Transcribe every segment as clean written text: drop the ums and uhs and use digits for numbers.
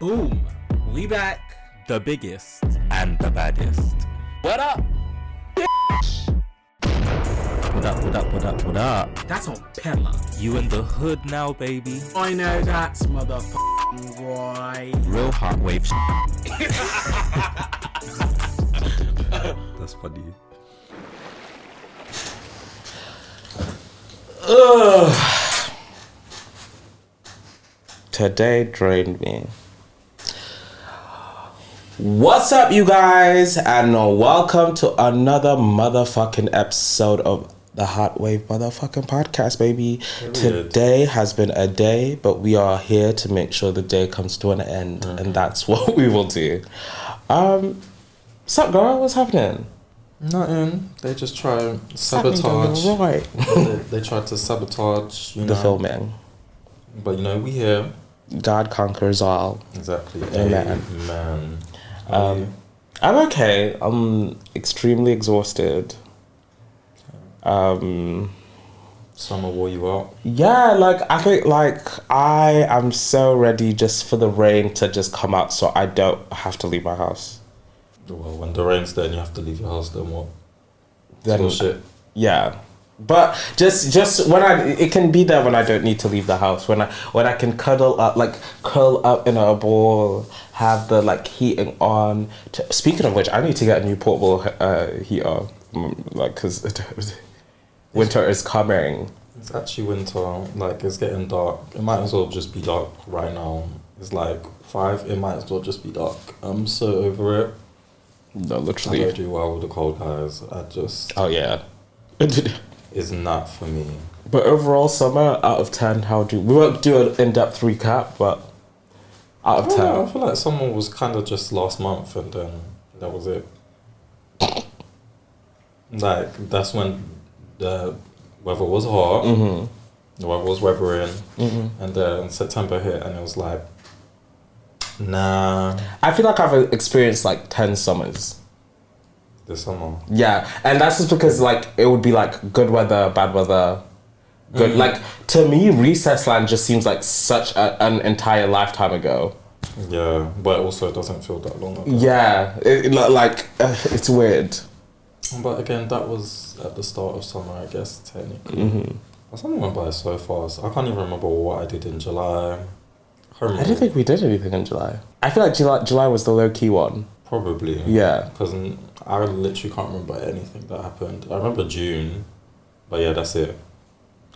Boom. We back. The biggest and the baddest. What up? What up, what up, what up, what up? That's on Pella. You in the hood now, baby. I know that's motherfucking right. Real Hotwave That's funny. Ugh. Today drained me. What's up, you guys, and welcome to another motherfucking episode of the Hotwave motherfucking podcast, baby. Today has been a day, but we are here to make sure the day comes to an end, and that's what we will do. What's up, girl? What's happening? Nothing. They just try to sabotage. Right. they tried to sabotage, the filming. But we here. God conquers all. Exactly. Amen. Amen. I'm okay. I'm extremely exhausted. Summer wore you out? Yeah, I think I am so ready just for the rain to just come out so I don't have to leave my house. Well, when the rain's there and you have to leave your house, then what? Then shit. Yeah. But just when it can be there when I don't need to leave the house, when I can curl up in a ball, have the heating on. Speaking of which, I need to get a new portable heater, because winter is coming. It's actually winter. It's getting dark. It might as well just be dark right now. It's 5. It might as well just be dark. I'm so over it. No, literally. I don't do well with the cold, guys. Oh yeah. Is not for me. But overall, summer out of 10, we won't do an in-depth recap, but out of 10. I feel like summer was kind of just last month, and then that was it. That's when the weather was hot, the weather was weathering, and then September hit, and it was nah. I feel like I've experienced 10 summers. This summer. Yeah, and that's just because it would be good weather, bad weather, good. To me, recess land just seems like such an entire lifetime ago. Yeah, but also it doesn't feel that long ago. Yeah, it's weird. But again, that was at the start of summer, I guess, technically. But summer went by so fast. I can't even remember what I did in July. I didn't think we did anything in July. I feel like July was the low-key one. Probably. Yeah. Because I literally can't remember anything that happened. I remember June, but yeah, that's it.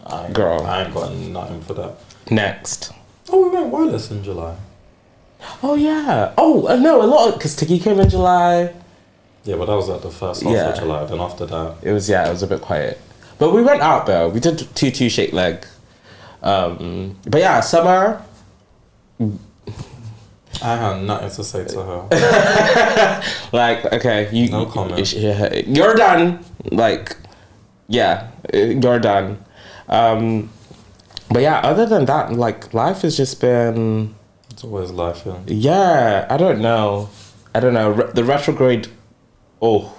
I ain't got nothing for that. Next. Oh, we went wireless in July. Oh, yeah. Oh, no, a lot, because Tiki came in July. Yeah, but that was the first half of July. Then after that... It was a bit quiet. But we went out, though. We did 2-2 shake leg. But yeah, summer... I had nothing to say to her. Okay, no comment. You're done. You're done. But yeah, other than that, life has just been... It's always life, yeah. Yeah, I don't know. The retrograde... Oh.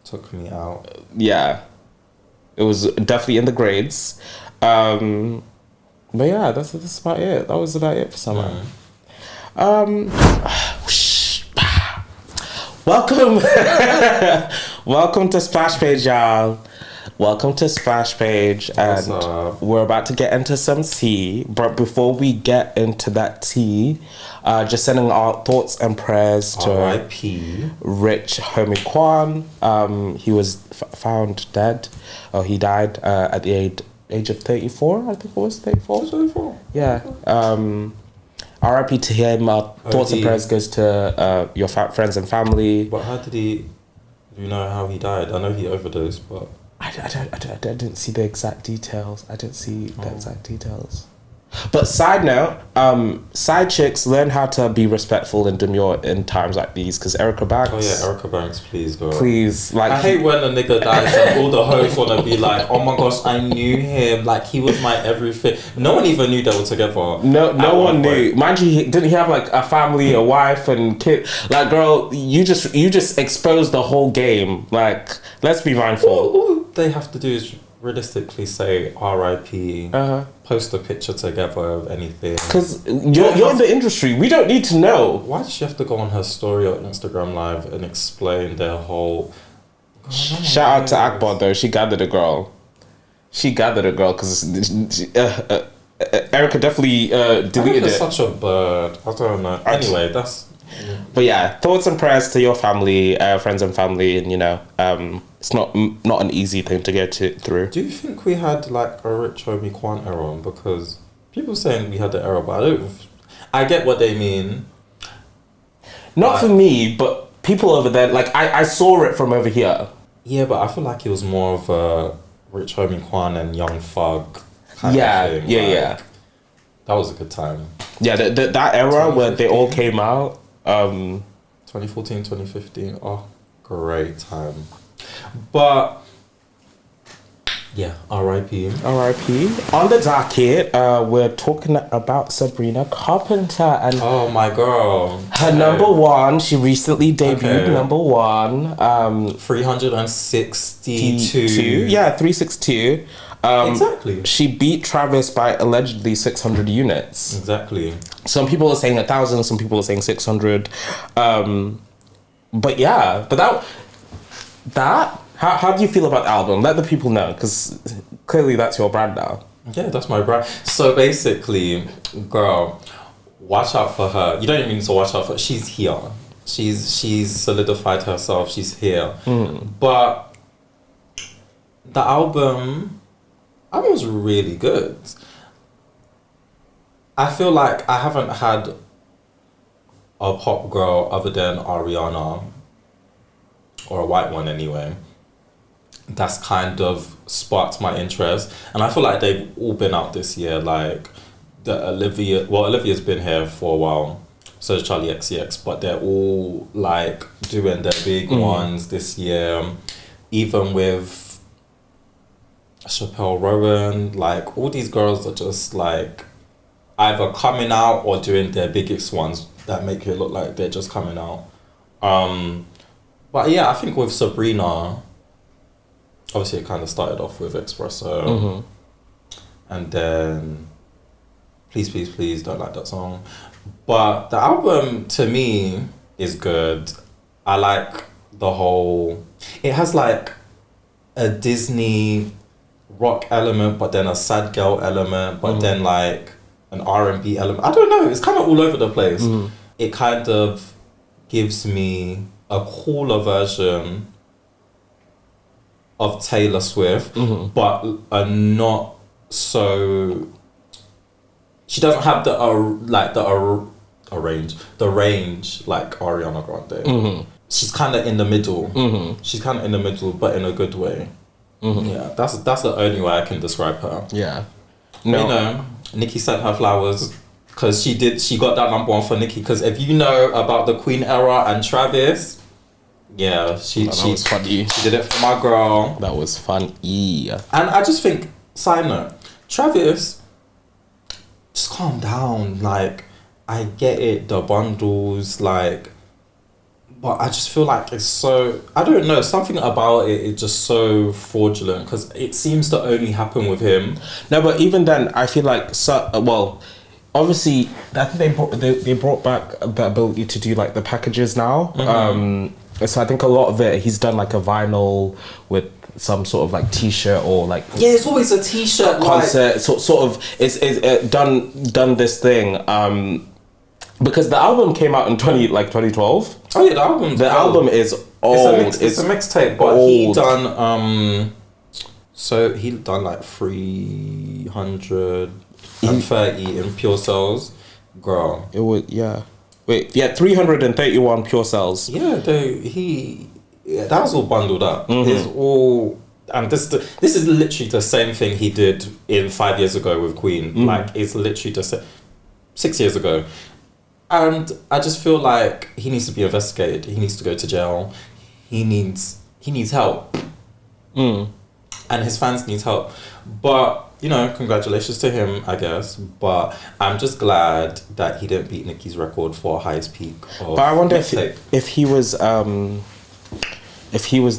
Took me out. Yeah. It was definitely in the grades. But yeah, that's about it. That was about it for summer. Welcome to Splash Page, y'all. Welcome to Splash Page, and we're about to get into some tea. But before we get into that tea, just sending our thoughts and prayers to R.I.P. Rich Homie Kwan. He was found dead. He died at the age of 34. I think it was 34. 34. Yeah. R.I.P. to him. Thoughts and prayers goes to your friends and family. But how did he... Do you know how he died? I know he overdosed, but... I didn't see the exact details. But side note, side chicks, learn how to be respectful and demure in times like these, because Erica Banks... Oh yeah, Erica Banks, please, girl. Please, I hate when a nigga dies and all the hoes want to be like, oh my gosh, I knew him, he was my everything. No one even knew they were together. No one knew. Mind you, didn't he have a family, a wife and kid? Girl, you just exposed the whole game. Let's be mindful. All they have to do is realistically say R.I.P. Post a picture together of anything. Because you're in the industry. We don't need to know. Why does she have to go on her story or Instagram Live and explain their whole... Shout out to Akbar though. She gathered a girl. Because Erica definitely deleted Erica's it. such a bird. I don't know. Anyway, that's... But yeah, thoughts and prayers to your family, friends and family, and it's not an easy thing to get through. Do you think we had like a Rich Homie Quan error? Because people saying we had the error, but I get what they mean. Not for me, but people over there, like I saw it from over here. Yeah, but I feel like it was more of a Rich Homie Quan and Young Thug kind of thing. Yeah. That was a good time. Yeah, that era where they all came out. 2014, 2015. Oh, great time. But yeah, R.I.P. R.I.P. On the docket, we're talking about Sabrina Carpenter and oh my girl, her number one. She recently debuted number one. 362. Yeah, 362. Exactly. She beat Travis by allegedly 600 units. Exactly. Some people are saying 1,000. Some people are saying 600. But yeah, but that. How do you feel about the album? Let the people know, because clearly that's your brand now. Yeah, that's my brand. So basically, girl, watch out for her. You don't even need to watch out for her. She's here. She's solidified herself. She's here. But the album was really good. I feel like I haven't had a pop girl other than Ariana, or a white one anyway, that's kind of sparked my interest. And I feel like they've all been out this year. Like Olivia's been here for a while, so is Charlie XCX, but they're all like doing their big ones this year. Even with Chappelle Rowan, like all these girls are just like either coming out or doing their biggest ones that make it look like they're just coming out. But yeah, I think with Sabrina, obviously it kind of started off with Espresso, and then Please Please Please, don't like that song. But the album to me is good. I like the whole, it has like a Disney rock element, but then a sad girl element, but then like an R&B element. I don't know, it's kind of all over the place. It kind of gives me a cooler version of Taylor Swift, but a not so. She doesn't have the range like Ariana Grande. She's kind of in the middle. She's kind of in the middle, but in a good way. Yeah, that's the only way I can describe her. Yeah, no. Nicki sent her flowers. Because she got that number one for Nicki. Because if you know about the Queen era and Travis, yeah, she was funny. She did it for my girl. That was funny. And I just think, side note, Travis, just calm down. Like, I get it, the bundles, like, but I just feel like it's so, I don't know, something about it is just so fraudulent. Because it seems to only happen with him. No, but even then, I feel like, obviously, I think they brought back the ability to do like the packages now. So I think a lot of it, he's done like a vinyl with some sort of like t-shirt or like it's always a t-shirt concert. like, sort of is done this thing. Because the album came out in 2012. Oh yeah, the album is old. It's a mixtape, but old. He done like 330 in pure sales, girl. It was 331 pure sales. Yeah, that was all bundled up. It's all, and this is literally the same thing he did in 5 years ago with Queen. Like it's literally just 6 years ago, and I just feel like he needs to be investigated. He needs to go to jail. He needs help, and his fans need help. But congratulations to him, I guess. But I'm just glad that he didn't beat Nicki's record for highest peak. But I wonder if he was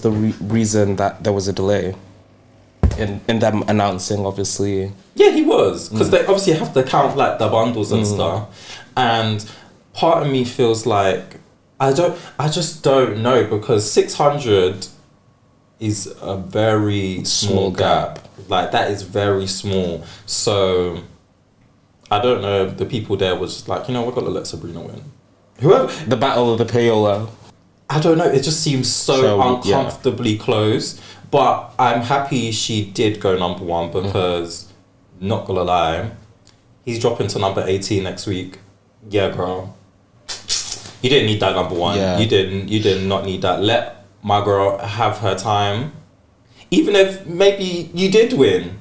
the reason that there was a delay. in them announcing, obviously. Yeah, he was, because they obviously have to count like the bundles and stuff, and part of me feels like I just don't know, because 600 is a very small gap. Like, that is very small. So I don't know. The people there was just like, we're gonna let Sabrina win. Whoever The Battle of the Payola. I don't know. It just seems so uncomfortably close. But I'm happy she did go number one, because, not gonna lie, he's dropping to number 18 next week. Yeah, girl. You didn't need that number one. Yeah. You did not need that. Let my girl have her time. Even if maybe you did win,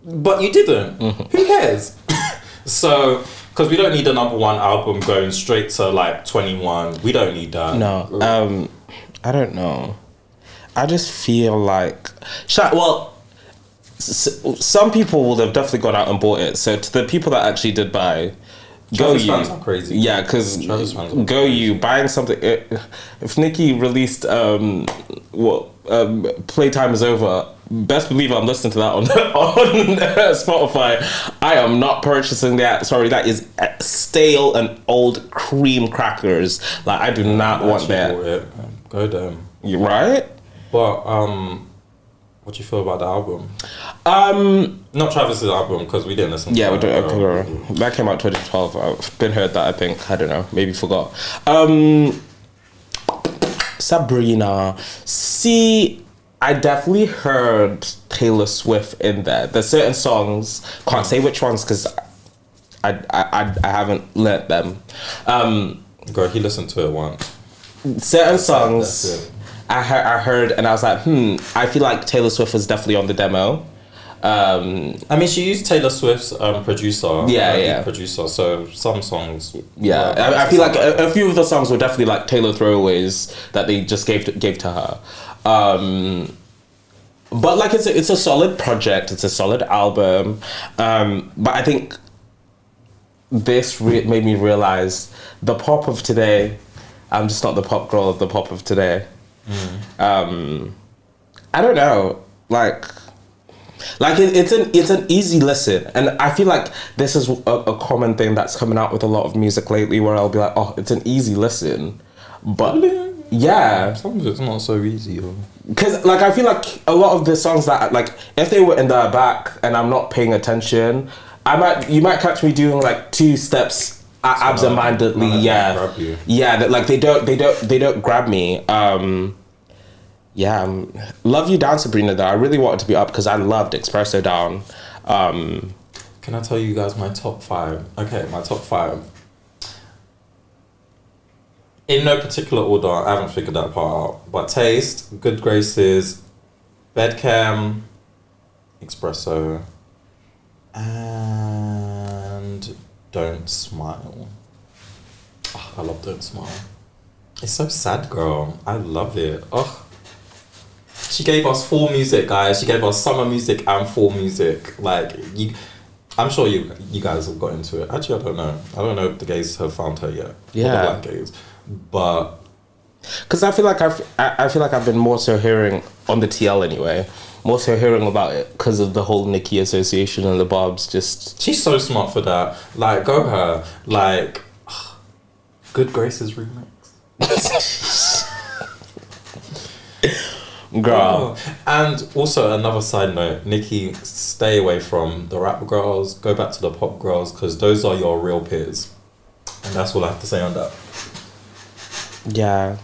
but you didn't. Who cares? So, because we don't need a number one album going straight to like 21. We don't need that. No. I don't know. I just feel like... some people will have definitely gone out and bought it. So to the people that actually did buy... Travis fans are crazy. Yeah, because go you buying something. If Nicki released Playtime Is Over, best believe I'm listening to that on Spotify. I am not purchasing that. Sorry, that is stale and old cream crackers. Like, I do not want that. Go them. You right? But what do you feel about the album? Not Travis's album, because we didn't listen to it. Yeah, that came out 2012. I've been heard that, I think. I don't know. Maybe forgot. Sabrina. See, I definitely heard Taylor Swift in there. There's certain songs, can't say which ones because I haven't learnt them. Girl, he listened to it once. Certain songs I heard and I was like, I feel like Taylor Swift was definitely on the demo. I mean, she used Taylor Swift's producer. Producer. So some songs. Yeah, I feel like a few of the songs were definitely like Taylor throwaways that they just gave to her. But like it's a solid project. It's a solid album. But I think this made me realize the pop of today. I'm just not the pop girl of the pop of today. I don't know, like it's an easy listen, and I feel like this is a common thing that's coming out with a lot of music lately, where I'll be like, oh, it's an easy listen, but yeah, sometimes it's not so easy. Because like I feel like a lot of the songs that like if they were in the back and I'm not paying attention, you might catch me doing like 2 steps. Absent-mindedly, that like they don't grab me. Love You Down, Sabrina. Though I really wanted to be up because I loved Espresso Down. Can I tell you guys my top 5? Okay, my top 5. In no particular order. I haven't figured that part out. But Taste, Good Graces, Bedcam, Espresso, and Don't Smile. Oh, I love Don't Smile. It's so sad, girl. I love it. Oh, she gave us fall music, guys. She gave us summer music and fall music. Like, I'm sure you guys have got into it. Actually, I don't know. I don't know if the gays have found her yet. Yeah. Or the black gays. But because I feel like I've been more so hearing on the TL anyway. More so hearing about it because of the whole Nicki association and the Bobs. Just she's so smart for that. Like, go her. Like, Good Graces remix. Girl. Oh. And also another side note, Nicki, stay away from the rap girls. Go back to the pop girls because those are your real peers. And that's all I have to say on that. Yeah.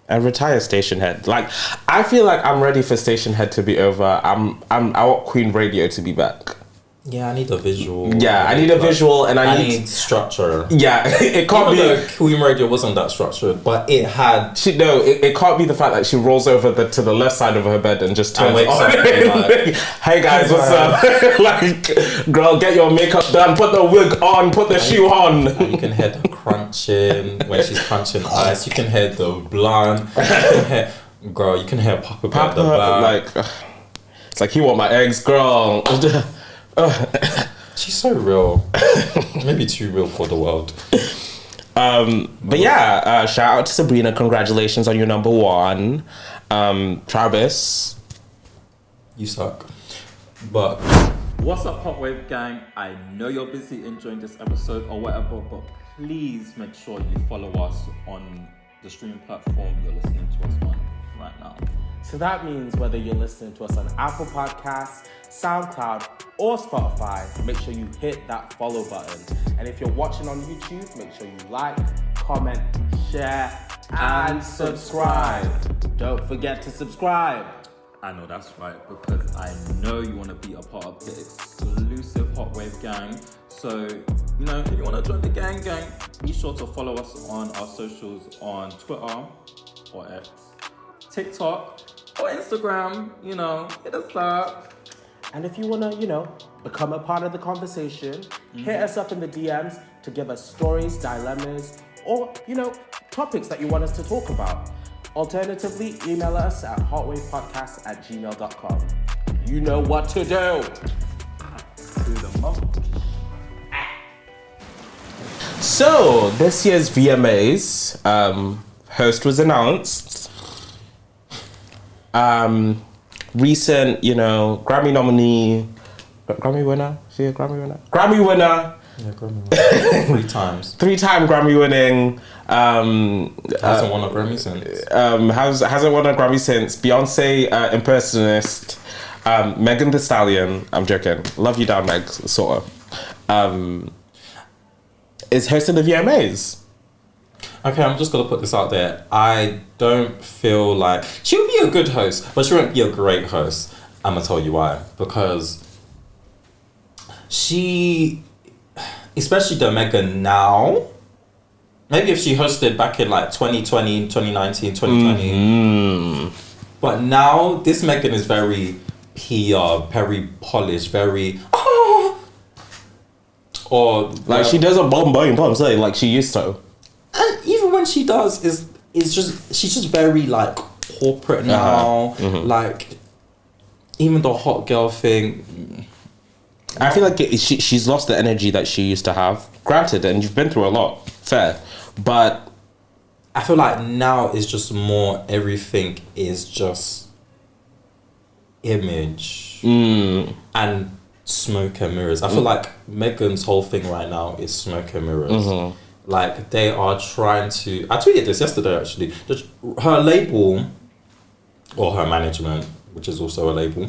And retire Station Head. Like, I feel like I'm ready for Station Head to be over. I want Queen Radio to be back. Yeah, I need a visual. Yeah, I need a visual, and I need structure. Yeah, it can't Even though Queen Radio wasn't that structured, but it had. It can't be the fact that she rolls over to the left side of her bed and just turns wakes on. up and like, hey guys, what's up? Like, girl, get your makeup done, put the wig on, put the shoe on. You can hear the crunching when she's crunching ice. You can hear the blunt. You can hear Papa at the back. Like, it's like, he want my eggs, girl. She's so real. Maybe too real for the world. But yeah, shout out to Sabrina. Congratulations on your number 1. Travis, you suck. But What's up, Hotwave gang? I know you're busy enjoying this episode or whatever, but please make sure you follow us on the streaming platform you're listening to us on right now. So that means whether you're listening to us on Apple Podcasts, SoundCloud, or Spotify, make sure you hit that follow button. And if you're watching on YouTube, make sure you like, comment, share, and subscribe. Don't forget to subscribe. I know that's right, because I know you want to be a part of the exclusive Hotwave gang. So, if you want to join the gang, be sure to follow us on our socials on Twitter or X, TikTok, or Instagram. Hit us up. And if you want to, become a part of the conversation, hit us up in the DMs to give us stories, dilemmas, or, topics that you want us to talk about. Alternatively, email us at hotwavepodcast@gmail.com. You know what to do. To the mother. So, this year's VMAs, host was announced. Recent, Grammy nominee, Grammy winner? Is she a Grammy winner? Grammy winner. yeah, Grammy winner. 3 times. 3-time Grammy winning. Hasn't won a Grammy since. Hasn't won a Grammy since. Beyonce impersonist. Megan Thee Stallion. I'm joking. Love you down, Meg. Sort of. Is hosting the VMAs. Okay, I'm just gonna put this out there. I don't feel like she'll be a good host, but she won't be a great host. I'm gonna tell you why. Because she, especially the Megan now, maybe if she hosted back in like 2020, 2019, 2020. But now this Megan is very PR, very polished, very or Like she doesn't bomb, like she used to. And even when she does, she's just very like corporate now. Like even the hot girl thing. I feel like she's lost the energy that she used to have. Granted, and you've been through a lot, fair, but I feel like now it's just more, everything is just image and smoke and mirrors. I feel like Megan's whole thing right now is smoke and mirrors. Like they are trying to, I tweeted this yesterday actually, her label or her management, which is also a label,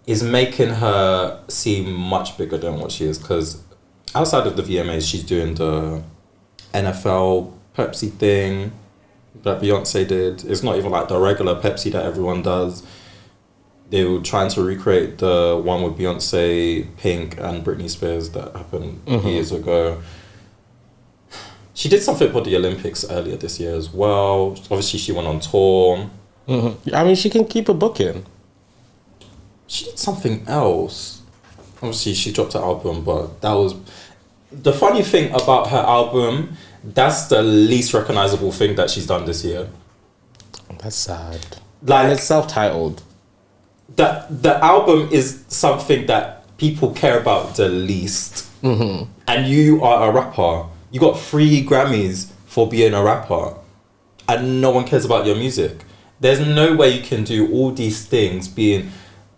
is making her seem much bigger than what she is, because outside of the VMAs she's doing the NFL Pepsi thing that Beyonce did. It's not even like the regular Pepsi that everyone does. They were trying to recreate the one with Beyonce, Pink, and Britney Spears that happened years ago. She did something for the Olympics earlier this year as well. Obviously, she went on tour. I mean, she can keep a booking. She did something else. Obviously, she dropped her album, but that was... The funny thing about her album, that's the least recognizable thing that she's done this year. That's sad. Like, and it's self-titled. The album is something that people care about the least. And you are a rapper. You got 3 Grammys for being a rapper. And no one cares about your music. There's no way you can do all these things being...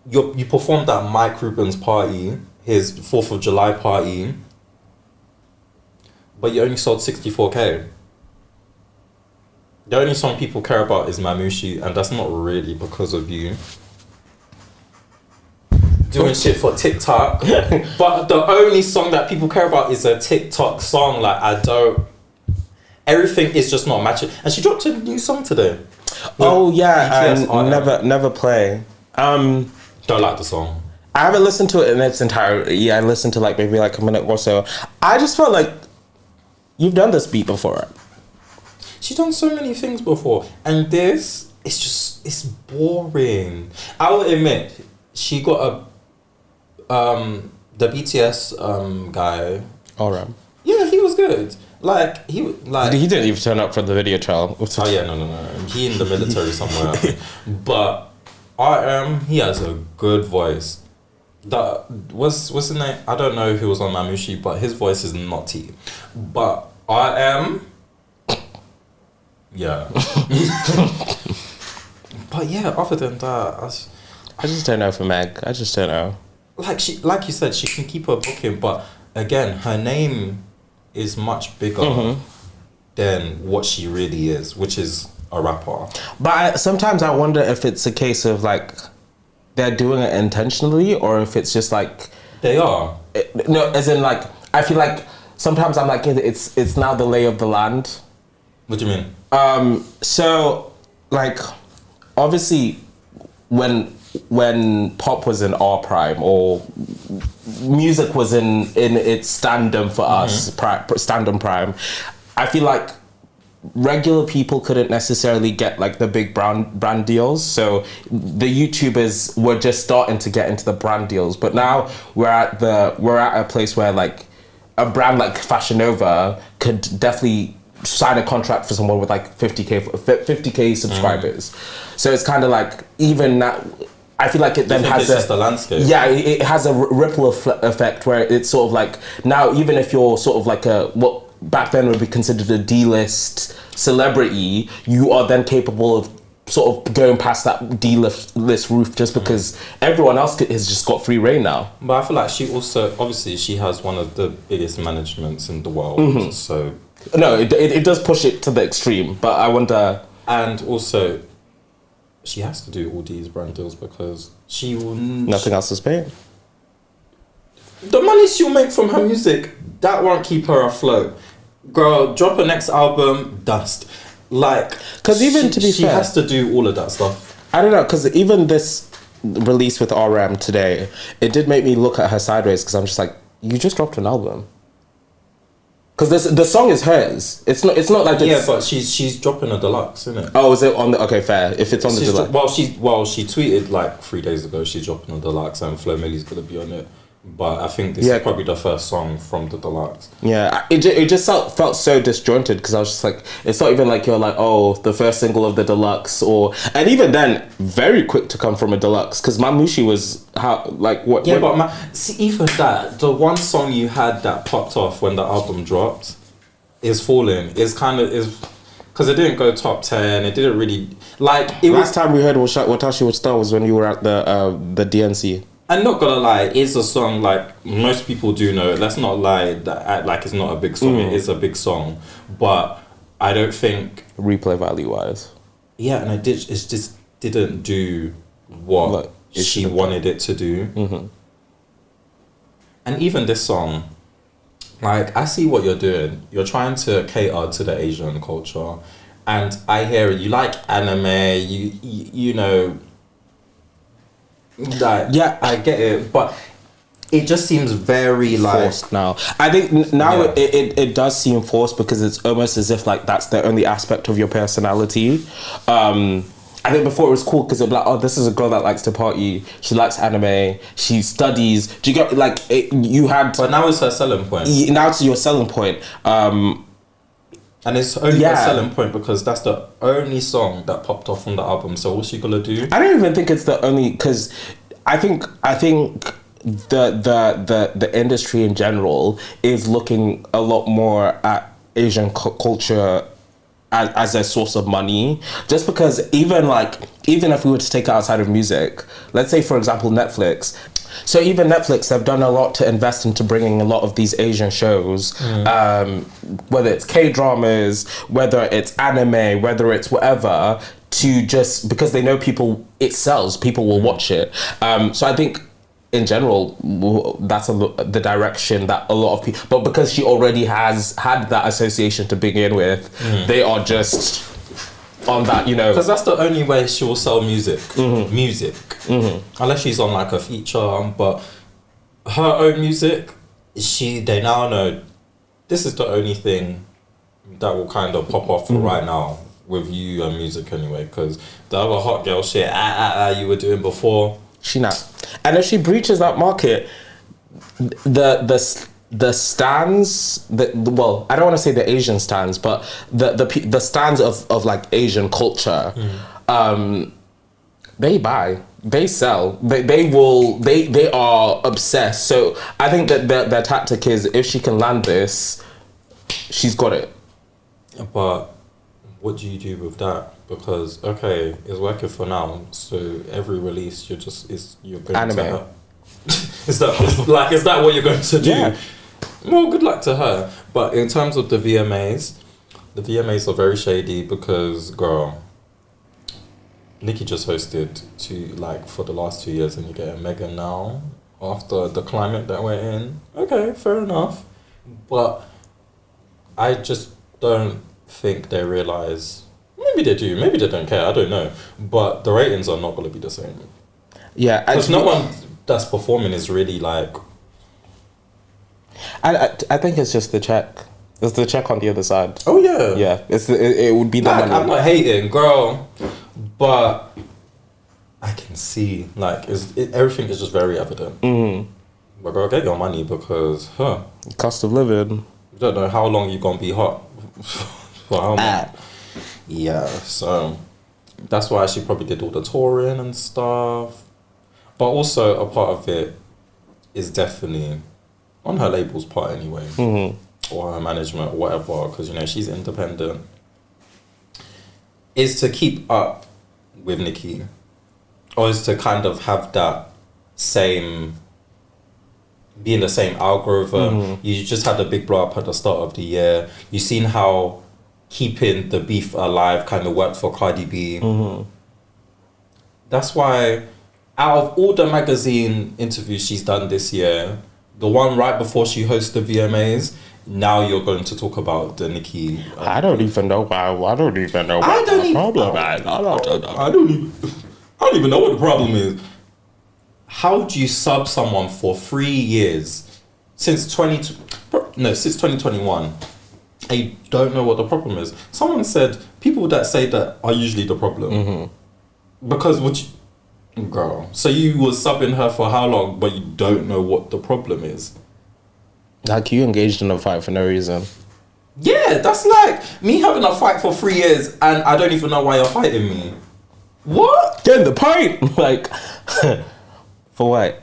You performed at Mike Rubin's party, his 4th of July party, but you only sold 64k. The only song people care about is Mamushi, and that's not really because of you doing shit for TikTok. But the only song that people care about is a TikTok song. Like, everything is just not matching. And she dropped a new song today. Oh yeah, BTS and never play. Don't like the song. I haven't listened to it in its entirety. I listened to maybe a minute or so. I just felt like you've done this beat before. She's done so many things before, and this, it's boring. I will admit, she got the BTS guy. Alright. Yeah, he was good. He didn't even turn up for the video trial. Oh yeah, no. He in the military somewhere. But he has a good voice. What's his name? I don't know who was on Mamushi, but his voice is not T. But yeah. But yeah, other than that, I just don't know for Meg. I just don't know. Like you said, she can keep her booking, but again, her name is much bigger than what she really is, which is a rapper. But sometimes I wonder if it's a case of like they're doing it intentionally, or if it's just like they are. No, as in like I feel like sometimes I'm like it's now the lay of the land. What do you mean? So like obviously when pop was in our prime, or music was in its stardom for us, stardom prime, I feel like regular people couldn't necessarily get like the big brand deals. So the YouTubers were just starting to get into the brand deals, but now we're at a place where like a brand like Fashion Nova could definitely sign a contract for someone with like 50k subscribers. So it's kind of like even that. I feel like it then has just the landscape. Yeah, it has a ripple effect where it's sort of like now even if you're sort of like what back then would be considered a D-list celebrity, you are then capable of sort of going past that D-list roof just because everyone else has just got free reign now. But I feel like she also, obviously she has one of the biggest managements in the world, so... No, it does push it to the extreme, but I wonder... And also, she has to do all these brand deals because she will... Nothing else is paying. The money she'll make from her music, that won't keep her afloat. Girl, drop her next album, dust. Like, because even to be she fair, has to do all of that stuff. I don't know, because even this release with RM today, it did make me look at her sideways because I'm just like, you just dropped an album. Because the song is hers. It's not like yeah, but she's dropping a deluxe, isn't it? Oh, is it on the okay? Fair. If it's on the deluxe. She tweeted like 3 days ago she's dropping a deluxe and Flo Milli's gonna be on it. But I think this is probably the first song from the deluxe. Yeah, it just felt so disjointed because I was just like, it's not even like you're like, oh, the first single of the deluxe, and even then, very quick to come from a deluxe because Mamushi was what? Yeah, but even that, the one song you had that popped off when the album dropped, is Falling. Is kind of because it didn't go top 10. It didn't really Last time we heard Watashi Would Star was when you were at the DNC. I'm not gonna lie, it's a song like most people do know it. Let's not lie that like it's not a big song. It is a big song, but I don't think replay value wise. Yeah, and it just didn't do what she wanted it to do. Mm-hmm. And even this song, like I see what you're doing. You're trying to cater to the Asian culture, and I hear it. You like anime. You know. Yeah, I get it, but it just seems very forced now. I think now it does seem forced because it's almost as if like that's the only aspect of your personality. I think before it was cool because it'd be like, oh, this is a girl that likes to party. She likes anime. She studies. Do you get you had? But now it's her selling point. Now it's your selling point. And it's only a selling point because that's the only song that popped off from the album. So what's she gonna do? I don't even think it's the only, because I think the industry in general is looking a lot more at Asian culture as a source of money. Just because even if we were to take it outside of music, let's say for example Netflix. So even Netflix, they've done a lot to invest into bringing a lot of these Asian shows, whether it's K-dramas, whether it's anime, whether it's whatever, to just, because they know it sells, people will watch it. So I think in general, that's the direction that a lot of people, but because she already has had that association to begin with, they are just on that, because that's the only way she will sell music. Unless she's on like a feature, but her own music, they now know this is the only thing that will kind of pop off for right now with you and music anyway, because the other hot girl shit you were doing before, she not. And if she breaches that market, the stands, I don't want to say the Asian stands, but the stands of like Asian culture, they buy, they sell, they are obsessed. So I think that their tactic is, if she can land this, she's got it. But what do you do with that? Because okay, it's working for now. So every release, you're going Anime. to her. is that what you're going to do? Yeah. Well, good luck to her. But in terms of the VMAs are very shady because girl, Nicki just hosted for the last 2 years, and you get a Megan now after the climate that we're in. Okay, fair enough. But I just don't think they realize. Maybe they do. Maybe they don't care. I don't know. But the ratings are not going to be the same. Yeah, Because no one that's performing is really like. I think it's just the check. It's the check on the other side. Oh yeah. Yeah, it would be the Like, money. I'm not hating, girl, but I can see everything is just very evident. Mm-hmm. But girl, get your money because Cost of living. you don't know how long you're gonna be hot. For how long? Yeah, so that's why she probably did all the touring and stuff. But also a part of it is definitely on her label's part anyway, or her management or whatever, because she's independent. Is to keep up with Nicki, or is to kind of have that be in the same algorithm. You just had a big blow up at the start of the year. You've seen how keeping the beef alive kind of worked for Cardi B. That's why out of all the magazine interviews she's done this year, the one right before she hosts the VMAs, now you're going to talk about the Nicki. I don't even know why. I don't even know. I don't even know what the problem is. How do you sub someone for 3 years since 2021? I don't know what the problem is. Someone said people that say that are usually the problem. Because girl, so you were subbing her for how long, but you don't know what the problem is? Like, you engaged in a fight for no reason. Yeah, that's like me having a fight for 3 years and I don't even know why you're fighting me. What? Get the point. Like, for what?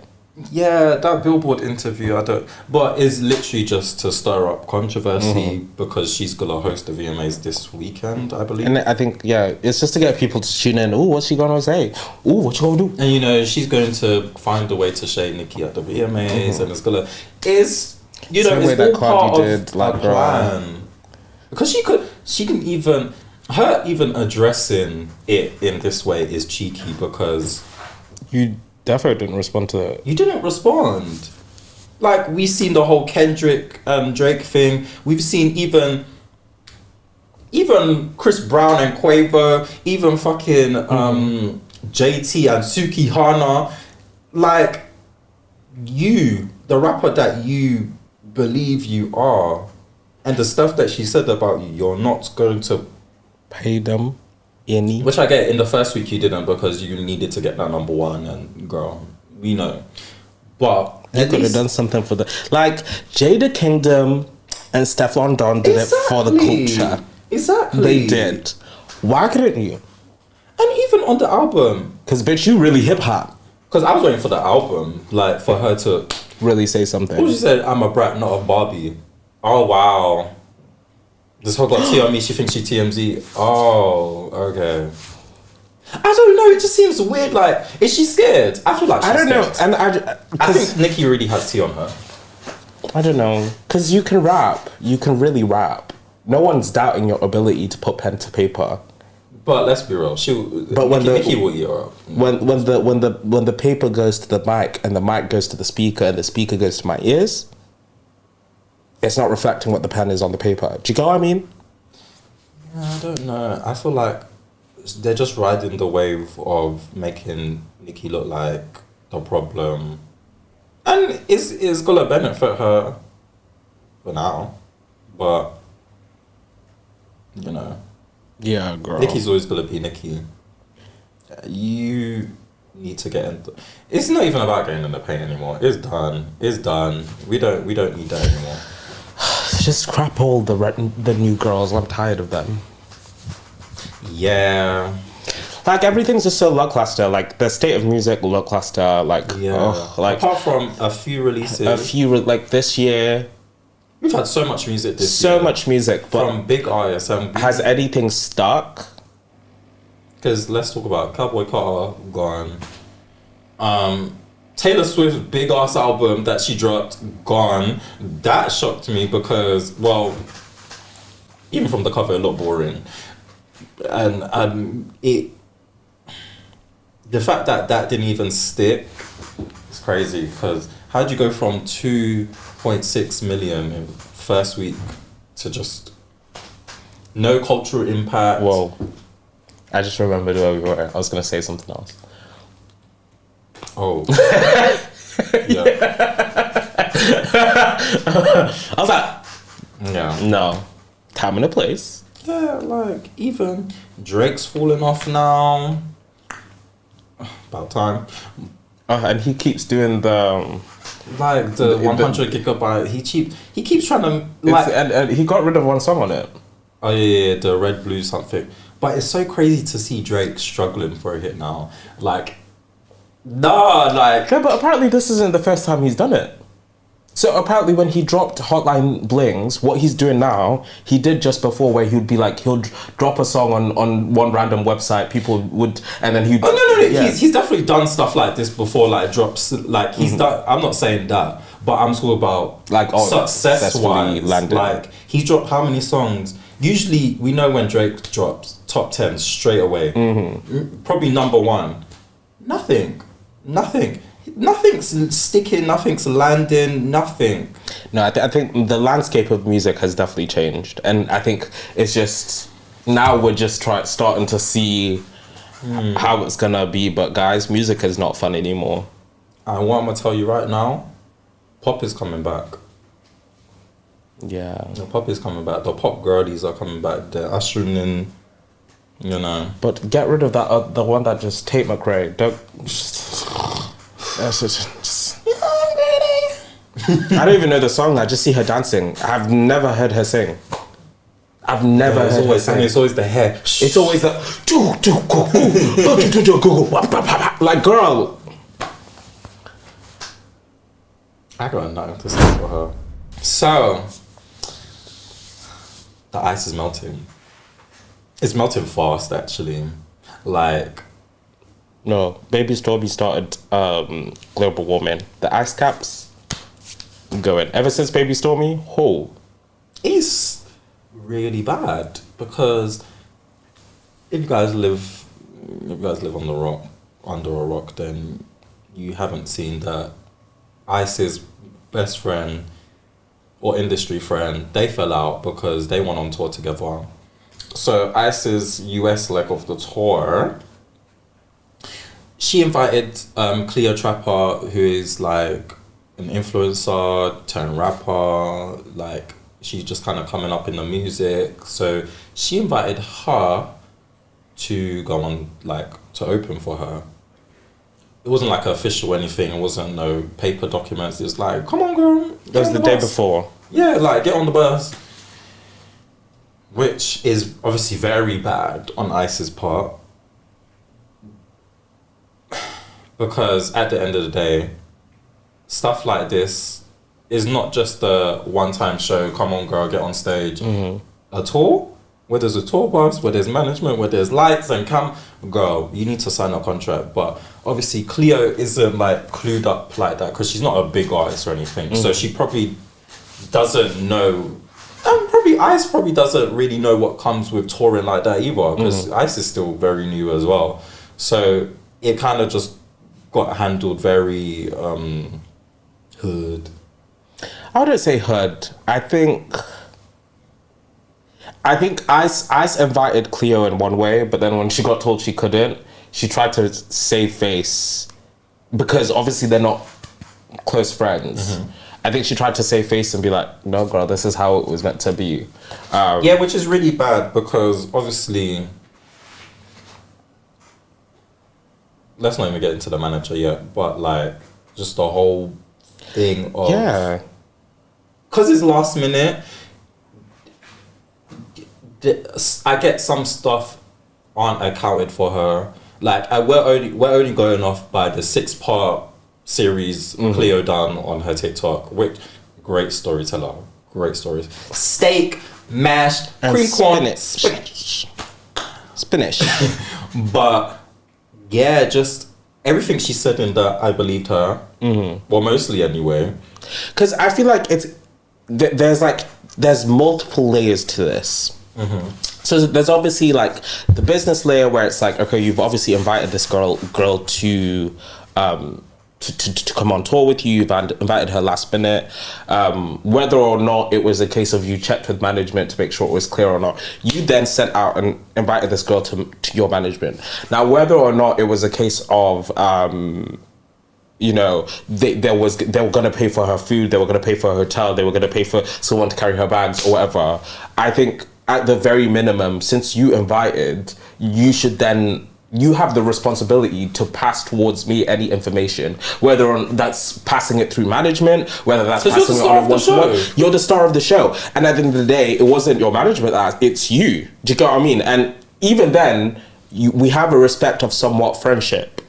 Yeah, that Billboard interview, but it's literally just to stir up controversy because she's gonna host the VMAs this weekend, I believe. And I think, it's just to get people to tune in. Oh, what's she gonna say? Oh, what you gonna do? And she's going to find a way to shade Nicki at the VMAs, and it's Same way it's that all Cardi part did, of like, a plan. Because she didn't even addressing it in this way is cheeky because You definitely didn't respond to it. you didn't respond. Like, we've seen the whole Kendrick and Drake thing. We've seen even Chris Brown and Quavo, even fucking JT and Suki Hana. Like, the rapper that you believe you are, and the stuff that she said about you, you're not going to Pay them any. Which I get. In the first week you didn't because you needed to get that number one, and girl, we know. But You could have done something for the... Like, Jada Kingdom and Stefflon Don did it for the culture. Exactly. They did. Why couldn't you? And even on the album. Because, bitch, you really hip-hop. Because I was waiting for the album, like, for her to... Really say something. What she said, I'm a brat, not a Barbie. Oh, wow. This whole got tea on me, she thinks she TMZ. Oh, okay. I don't know, it just seems weird. Like, is she scared? I feel like she's I don't know. scared. And I think Nicki really has tea on her. I don't know. Because you can rap. You can really rap. No one's doubting your ability to put pen to paper. But let's be real. Nicki will eat her up. When the paper goes to the mic and the mic goes to the speaker and the speaker goes to my ears, it's not reflecting what the pen is on the paper. Do you get what I mean? Yeah, I don't know. I feel like they're just riding the wave of making Nicki look like the problem. And it's gonna benefit her for now. But, Yeah, girl. Nicki's always gonna be Nicki. You need to get into... It's not even about getting in the paint anymore. It's done. It's done. We don't need that anymore. Just scrap all the new girls. I'm tired of them. Yeah. Like, everything's just so lackluster. Like, the state of music lackluster. Like, Yeah. like, apart from a few releases. like this year, We've had so much music this year. So much music, but from big artists. has anything stuck? Because let's talk about Cowboy Carter, gone. Taylor Swift's big ass album that she dropped, gone. That shocked me because, well, even from the cover, it looked boring. And the fact that didn't even stick is crazy, because how'd you go from 2.6 million in first week to just no cultural impact? Whoa. I just remembered where we were. I was going to say something else. Oh. Yeah. I was like, Yeah. no. Time and a place. Yeah, like, even Drake's falling off now. About time. And he keeps doing the... Like, the 100 gigabyte, he keeps trying to, like... And he got rid of one song on it. Oh, yeah, the Red Blue something. But it's so crazy to see Drake struggling for a hit now. Like, nah, like... Yeah, but apparently this isn't the first time he's done it. So apparently when he dropped Hotline Blings, what he's doing now, he did just before, where he'd be like, he'll drop a song on one random website, people would, and then he'd... Oh, no, yeah. he's definitely done stuff like this before, like drops, like he's done, I'm not saying that, but I'm talking about Like, success-wise. landed. Like, he's dropped how many songs? Usually, we know when Drake drops top 10 straight away. Probably number one. Nothing's sticking, nothing's landing, nothing. No, I think the landscape of music has definitely changed, and I think it's just now we're just starting to see how it's gonna be. But guys, music is not fun anymore. And what I'm gonna tell you right now, pop is coming back. Yeah, The pop is coming back. The pop girlies are coming back. They're ushering in, you know. but get rid of that the one that just Tate McRae. Don't. That's just I don't even know the song. I just see her dancing. I've never heard her sing. I've never heard her sing. And it's always the hair. It's always the like, girl. I got nothing to say for her. So, the ice is melting. It's melting fast, actually. Like, No, Baby Stormy started global warming. The ice caps going. Ever since Baby Stormy, it's really bad, because if you guys live on the rock, under a rock, then you haven't seen that Ice's best friend or industry friend, they fell out because they went on tour together. So Ice's US leg of the tour, she invited Cleotrapa, who is like an influencer turned rapper, like she's just kind of coming up in the music. So she invited her to go on, like, to open for her. It wasn't like official or anything. It wasn't no paper documents. It was like, come on, girl. That was the day before. Yeah, like, get on the bus. Which is obviously very bad on Ice's part. Because at the end of the day, stuff like this is not just a one-time show, come on girl, get on stage. A tour, where there's a tour bus, where there's management, where there's lights and girl, you need to sign a contract. But obviously Cleo isn't like clued up like that, because she's not a big artist or anything. So she probably doesn't know, and probably Ice probably doesn't really know what comes with touring like that either, because Ice is still very new as well. So it kind of just got handled very hood. I wouldn't say hood. I think Ice invited Cleo in one way, but then when she got told she couldn't, she tried to save face, because obviously they're not close friends. I think she tried to save face and be like, no girl, this is how it was meant to be. Yeah, which is really bad, because obviously, let's not even get into the manager yet, but like just the whole thing of, Yeah. because it's last minute. I get some stuff aren't accounted for her. Like, we're only going off by the 6-part series Cleo done on her TikTok, which great storyteller, great stories. Steak, mashed, And cream corn, spinach. But yeah, just everything she said in that, I believed her. Well, mostly anyway. Because I feel like there's multiple layers to this. So there's obviously like the business layer where it's like, okay, you've obviously invited this girl to come on tour with you. You've invited her last minute. Whether or not it was a case of you checked with management to make sure it was clear or not, you then sent out and invited this girl to your management. Now, whether or not it was a case of you know, they were going to pay for her food, they were going to pay for her hotel, they were going to pay for someone to carry her bags or whatever. I think at the very minimum, since you invited, you should then, you have the responsibility to pass towards me any information, whether that's passing it through management, whether that's passing it on a one-to-one. You're the star of the show. And at the end of the day, it wasn't your management, it's you. Do you get what I mean? And even then, we have a respect of somewhat friendship.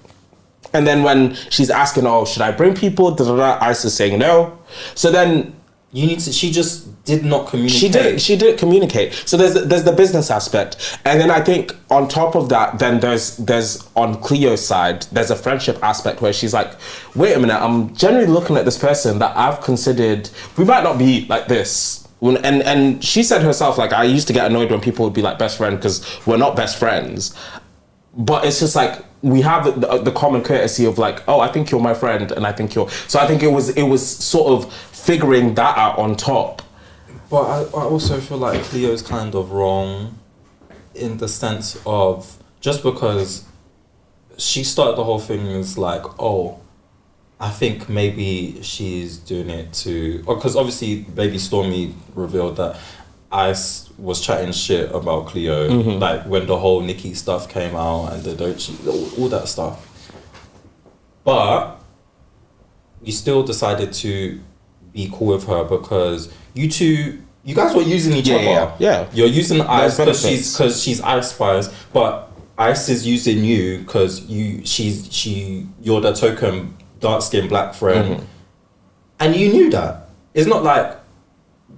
And then when she's asking, oh, should I bring people? Ice is saying no. So then you need to. She just did not communicate. She didn't communicate. So there's the business aspect, and then I think on top of that, then there's on Cleo's side, there's a friendship aspect where she's like, wait a minute, I'm generally looking at this person that I've considered. We might not be like this. And she said herself, like, I used to get annoyed when people would be like best friend because we're not best friends. But it's just like we have the common courtesy of like, oh, I think you're my friend, and I think you're. So I think it was sort of figuring that out on top. But I also feel like Cleo's kind of wrong, in the sense of just because she started the whole thing as like, oh, I think maybe she's doing it to, because obviously Baby Stormy revealed that Ice was chatting shit about Cleo, like when the whole Nicki stuff came out and the don't cheat, all that stuff. But you still decided to be cool with her because you guys were using each other. Yeah. You're using Ice because she's Ice Spice, but Ice is using you because you're the token dark skinned black friend, and you knew that. It's not like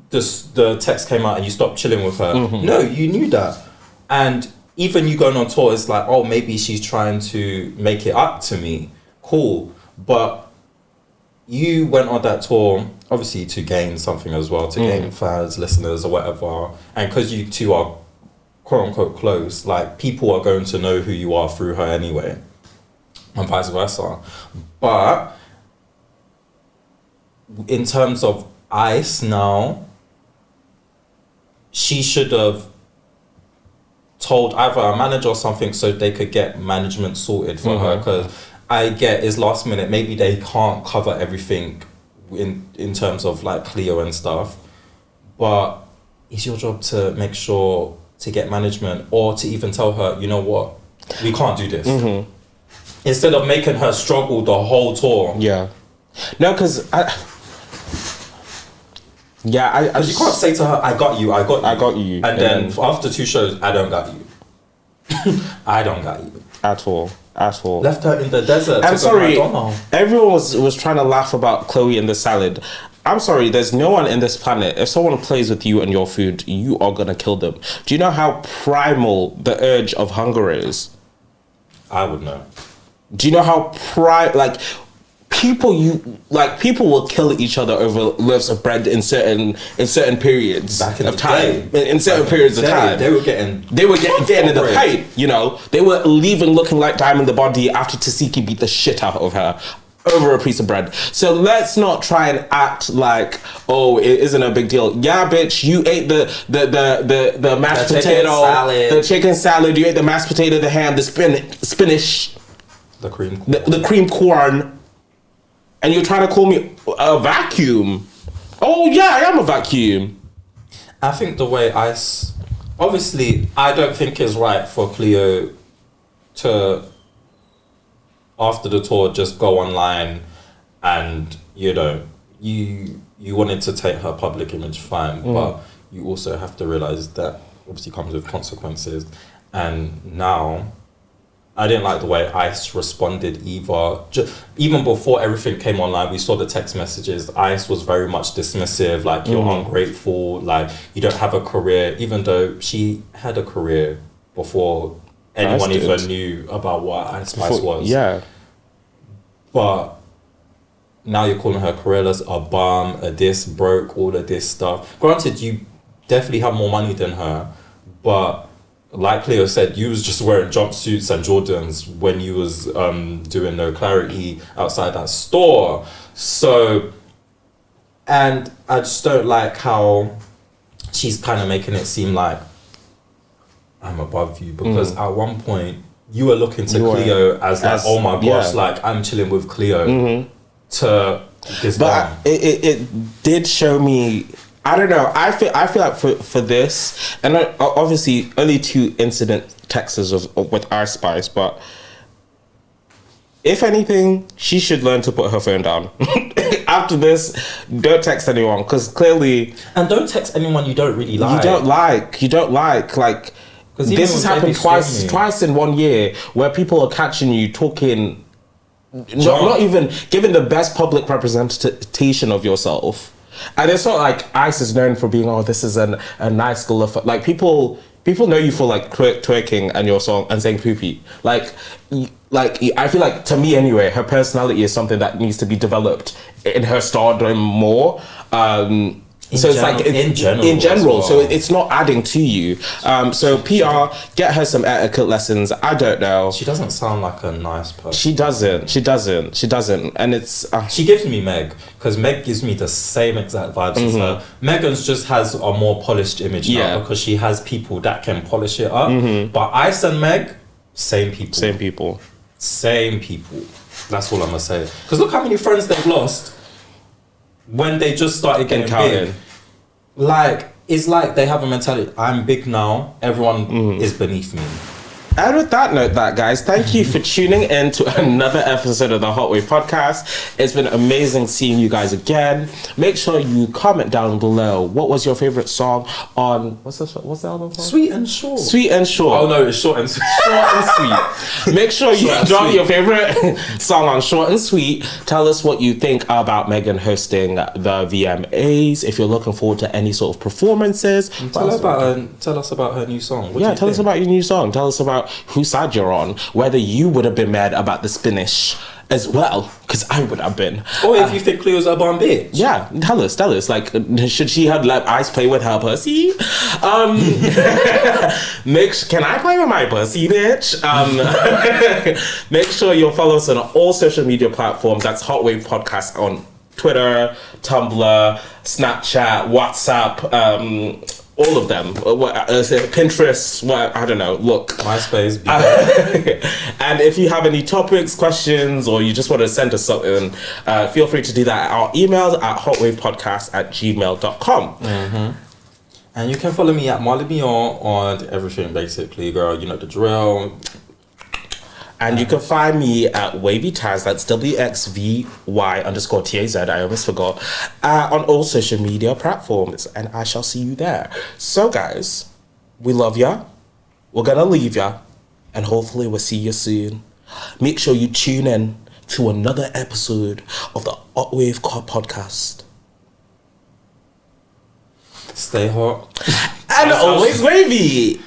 the text came out and you stopped chilling with her. No, you knew that. And even you going on tour, it's like, oh, maybe she's trying to make it up to me. Cool. But you went on that tour, obviously, to gain something as well, to gain fans, listeners, or whatever. And because you two are quote unquote close, like, people are going to know who you are through her anyway, and vice versa. But in terms of Ice now, she should have told either a manager or something so they could get management sorted for her, because I get it's last minute, maybe they can't cover everything in terms of like Cleo and stuff, but it's your job to make sure to get management, or to even tell her, you know what, we can't do this, instead of making her struggle the whole tour. No, because you can't say to her, I got you, and then after 2 shows, I don't got you. I don't got you at all. Left her in the desert. I'm sorry, everyone was trying to laugh about Chloe and the salad. I'm sorry, there's no one in this planet, if someone plays with you and your food, you are gonna kill them. Do you know how primal the urge of hunger is? I would know. Do you know how people will kill each other over loaves of bread in certain periods of time. In certain periods of time, they were getting in the fight. You know, they were leaving looking like Diamond the Body after Tasiki beat the shit out of her over a piece of bread. So let's not try and act like, oh, it isn't a big deal. Yeah, bitch, you ate the mashed potato, the chicken salad. You ate the mashed potato, the ham, the spinach, the cream, the cream corn. And you're trying to call me a vacuum? Oh yeah, I am a vacuum. I think the way Ice, obviously, I don't think it's right for Cleo to, after the tour, just go online and, you know, you wanted to take her public image, fine, but you also have to realize that obviously comes with consequences. And now I didn't like the way Ice responded either. Even before everything came online, we saw the text messages. Ice was very much dismissive, like, you're ungrateful, like, you don't have a career, even though she had a career before anyone even knew about what Ice Spice was. Yeah. But now you're calling her careerless, a bum, a this, broke, all of this stuff. Granted, you definitely have more money than her, but like Cleo said, you was just wearing jumpsuits and Jordans when you was doing No Clarity outside that store. So, and I just don't like how she's kind of making it seem like I'm above you, because at one point you were looking to Cleo as like, oh my gosh, like, I'm chilling with Cleo to this guy. But it did show me, I don't know, I feel like for this, and obviously only 2 incident texts with Ice Spice, but if anything, she should learn to put her phone down. After this, don't text anyone, because clearly... And don't text anyone you don't really like. You don't like. Like, this has happened twice in 1 year, where people are catching you talking, not even giving the best public representation of yourself. And it's not like Ice is known for being, oh, this is a nice girl. Like, people know you for like twerking and your song and saying poopy. Like I feel like, to me anyway, her personality is something that needs to be developed in her stardom more. In general, well. So it's not adding to you. So PR, get her some etiquette lessons. I don't know. She doesn't sound like a nice person. She doesn't. And it's... She gives me Meg, because Meg gives me the same exact vibes as her. Megan's just has a more polished image now, because she has people that can polish it up. But Ice and Meg, same people. That's all I'm gonna say. Because look how many friends they've lost when they just started getting big. Like, it's like they have a mentality, I'm big now, everyone is beneath me. And with that note, guys, thank you for tuning in to another episode of the Hotwave podcast. It's been amazing seeing you guys again. Make sure you comment down below. What was your favorite song on... What's the album called? Sweet and Short. Oh no, it's Short and Sweet. Short and Sweet. Make sure you drop your favorite song on Short and Sweet. Tell us what you think about Megan hosting the VMAs. If you're looking forward to any sort of performances. Tell us about her new song. Tell us about your new song. Tell us about whose side you're on, whether you would have been mad about the spinish as well, because I would have been. Or if you think Cleo's a bomb bitch. Yeah, tell us. Like, should she have let Ice play with her pussy? Can I play with my pussy, bitch? Make sure you'll follow us on all social media platforms. That's Hotwave Podcast on Twitter, Tumblr, Snapchat, WhatsApp, all of them. Pinterest, I don't know. Look. MySpace. And if you have any topics, questions, or you just want to send us something, feel free to do that at our email at hotwavepodcast@gmail.com. And you can follow me at Mali Taz on everything, basically, girl. You know the drill. And you can find me at Wavy Taz, that's WXVY_TAZ, I almost forgot, on all social media platforms, and I shall see you there. So guys, we love ya, we're gonna leave ya, and hopefully we'll see you soon. Make sure you tune in to another episode of the Hotwave podcast. Stay hot. And always wavy!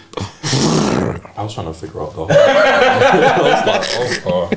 I was trying to figure out the whole... I was like, oh god.